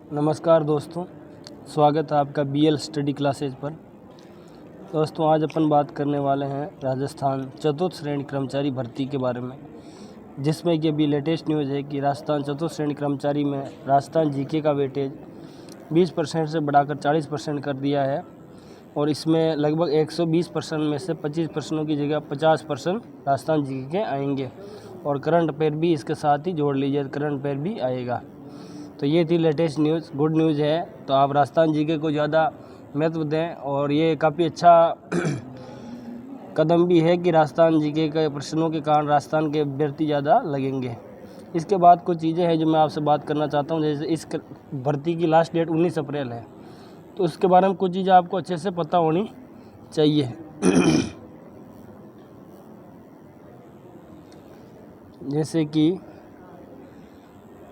नमस्कार दोस्तों, स्वागत है आपका बीएल स्टडी क्लासेज पर। दोस्तों, आज अपन बात करने वाले हैं राजस्थान चतुर्थ श्रेणी कर्मचारी भर्ती के बारे में, जिसमें कि अभी लेटेस्ट न्यूज़ है कि राजस्थान चतुर्थ श्रेणी कर्मचारी में राजस्थान जीके का वेटेज 20% से बढ़ाकर 40% कर दिया है और इसमें लगभग 120% में से 25% की जगह 50% राजस्थान जीके के आएंगे और करंट अफेयर भी इसके साथ ही जोड़ लीजिए, करंट अफेयर भी आएगा। तो ये थी लेटेस्ट न्यूज़, गुड न्यूज़ है। तो आप राजस्थान जीके को ज़्यादा महत्व दें और ये काफ़ी अच्छा कदम भी है कि राजस्थान जीके के प्रश्नों के कारण राजस्थान के अभ्यर्थी ज़्यादा लगेंगे। इसके बाद कुछ चीज़ें हैं जो मैं आपसे बात करना चाहता हूँ। जैसे इस भर्ती की लास्ट डेट 19 अप्रैल है, तो उसके बारे में कुछ चीज़ें आपको अच्छे से पता होनी चाहिए। जैसे कि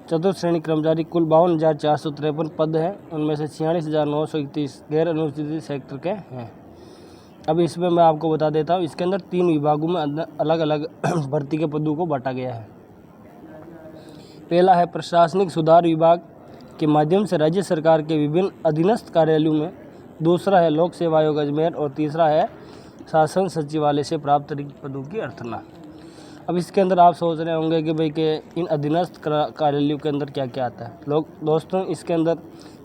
चतुर्थ श्रेणी कर्मचारी कुल 52,453 पद हैं, उनमें से 46,931 गैर अनुसूचित सेक्टर के हैं। अब इसमें मैं आपको बता देता हूँ, इसके अंदर 3 विभागों में अलग अलग भर्ती के पदों को बांटा गया है। पहला है प्रशासनिक सुधार विभाग के माध्यम से राज्य सरकार के विभिन्न अधीनस्थ कार्यालयों में, दूसरा है लोक सेवा आयोग अजमेर और तीसरा है शासन सचिवालय से प्राप्त रिक्त पदों की अर्थना। अब इसके अंदर आप सोच रहे होंगे कि भाई के इन अधीनस्थ कार्यालयों के अंदर क्या क्या आता है। दोस्तों, इसके अंदर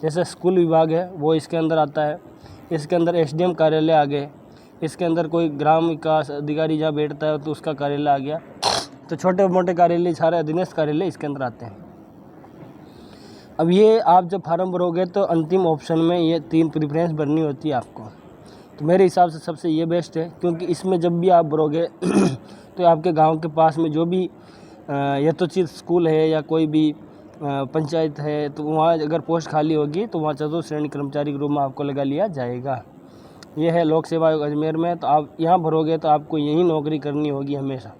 जैसे स्कूल विभाग है वो इसके अंदर आता है, इसके अंदर एसडीएम कार्यालय आ गए, इसके अंदर कोई ग्राम विकास अधिकारी जहाँ बैठता है तो उसका कार्यालय आ गया। तो छोटे मोटे कार्यालय, सारे अधीनस्थ कार्यालय इसके अंदर आते हैं। अब ये आप जब फार्म भरोगे तो अंतिम ऑप्शन में ये 3 प्रेफरेंस भरनी होती है आपको। तो मेरे हिसाब से सबसे ये बेस्ट है, क्योंकि इसमें जब भी आप भरोगे तो आपके गांव के पास में जो भी यथोचित स्कूल है या कोई भी पंचायत है, तो वहाँ अगर पोस्ट खाली होगी तो वहाँ चतुर्थ श्रेणी कर्मचारी के रूप में आपको लगा लिया जाएगा। यह है लोक सेवा आयोग अजमेर में, तो आप यहाँ भरोगे तो आपको यही नौकरी करनी होगी हमेशा।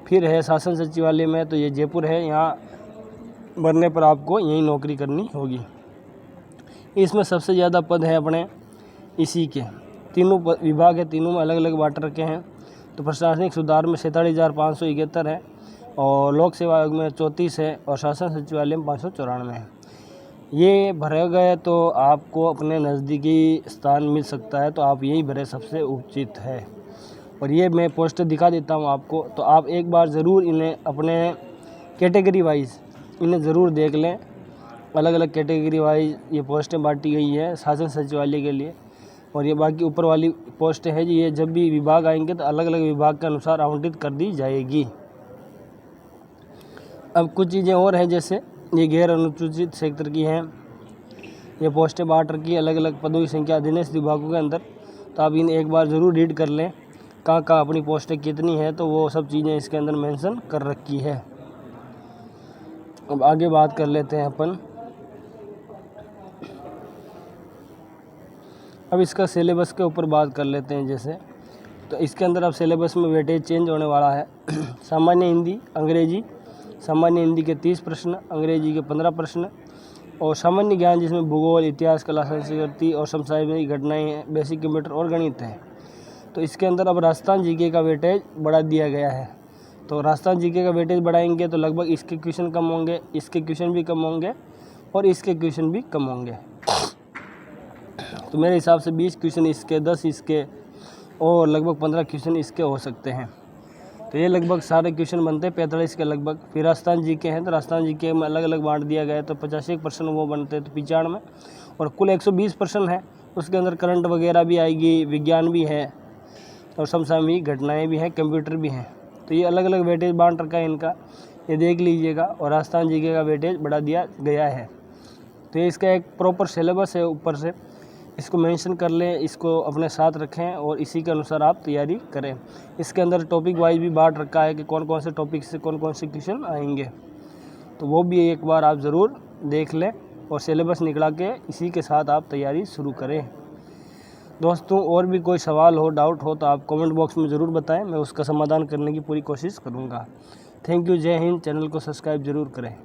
फिर है शासन सचिवालय में, तो ये जयपुर है, यहाँ भरने पर आपको यही नौकरी करनी होगी। इसमें सबसे ज़्यादा पद है अपने इसी के, तीनों विभाग है, तीनों में अलग अलग बांट रखे हैं। तो प्रशासनिक सुधार में 47,571 है और लोक सेवा आयोग में 34 है और शासन सचिवालय में 594 है। ये भरे गए तो आपको अपने नज़दीकी स्थान मिल सकता है, तो आप यही भरे, सबसे उचित है। और ये मैं पोस्टर दिखा देता हूँ आपको, तो आप एक बार ज़रूर इन्हें अपने कैटेगरी वाइज इन्हें ज़रूर देख लें। अलग अलग कैटेगरी वाइज ये पोस्टें बांटी गई है शासन सचिवालय के लिए, और ये बाकी ऊपर वाली पोस्ट है जी, ये जब भी विभाग आएंगे तो अलग अलग विभाग के अनुसार आवंटित कर दी जाएगी। अब कुछ चीज़ें और हैं, जैसे ये गैर अनुसूचित सेक्टर की हैं, ये पोस्टें बांट रखी अलग अलग पदों की संख्या अधीनस्थ विभागों के अंदर। तो आप इन्हें एक बार ज़रूर रीड कर लें, कहाँ कहाँ अपनी पोस्टें कितनी है, तो वो सब चीज़ें इसके अंदर मेंशन कर रखी है। अब आगे बात कर लेते हैं अपन। अब इसका सिलेबस के ऊपर बात कर लेते हैं। जैसे तो इसके अंदर अब सिलेबस में वेटेज चेंज होने वाला है। सामान्य हिंदी, अंग्रेजी, सामान्य हिंदी के 30 प्रश्न, अंग्रेजी के 15 प्रश्न और सामान्य ज्ञान जिसमें भूगोल, इतिहास, कला, संस्कृति और समसामयिक घटनाएं हैं, बेसिक कंप्यूटर और गणित है। तो इसके अंदर अब राजस्थान जीके का वेटेज बढ़ा दिया गया है। तो राजस्थान जीके का वेटेज बढ़ाएंगे तो लगभग इसके क्वेश्चन कम होंगे, इसके क्वेश्चन भी कम होंगे और इसके क्वेश्चन भी कम होंगे। तो मेरे हिसाब से 20 क्वेश्चन इसके, 10 इसके और लगभग 15 क्वेश्चन इसके हो सकते हैं। तो ये लगभग सारे क्वेश्चन बनते हैं 45 के लगभग। फिर राजस्थान जीके हैं, तो राजस्थान जीके में अलग अलग बांट दिया गया है, तो 85% वो बनते हैं, तो 95 और कुल 120 प्रश्न है। उसके अंदर करंट वगैरह भी आएगी, विज्ञान भी है और समसामयिक घटनाएँ भी हैं, कंप्यूटर भी हैं। तो ये अलग अलग वेटेज बांट रखा है इनका, ये देख लीजिएगा। और राजस्थान जीके का वेटेज बढ़ा दिया गया है। तो ये इसका एक प्रॉपर सिलेबस है, ऊपर से इसको मेंशन कर लें, इसको अपने साथ रखें और इसी के अनुसार आप तैयारी करें। इसके अंदर टॉपिक वाइज भी बांट रखा है कि कौन कौन से टॉपिक से कौन कौन से क्वेश्चन आएंगे, तो वो भी एक बार आप ज़रूर देख लें और सिलेबस निकला के इसी के साथ आप तैयारी शुरू करें। दोस्तों, और भी कोई सवाल हो, डाउट हो तो आप कमेंट बॉक्स में ज़रूर बताएं, मैं उसका समाधान करने की पूरी कोशिश करूँगा। थैंक यू, जय हिंद। चैनल को सब्सक्राइब ज़रूर करें।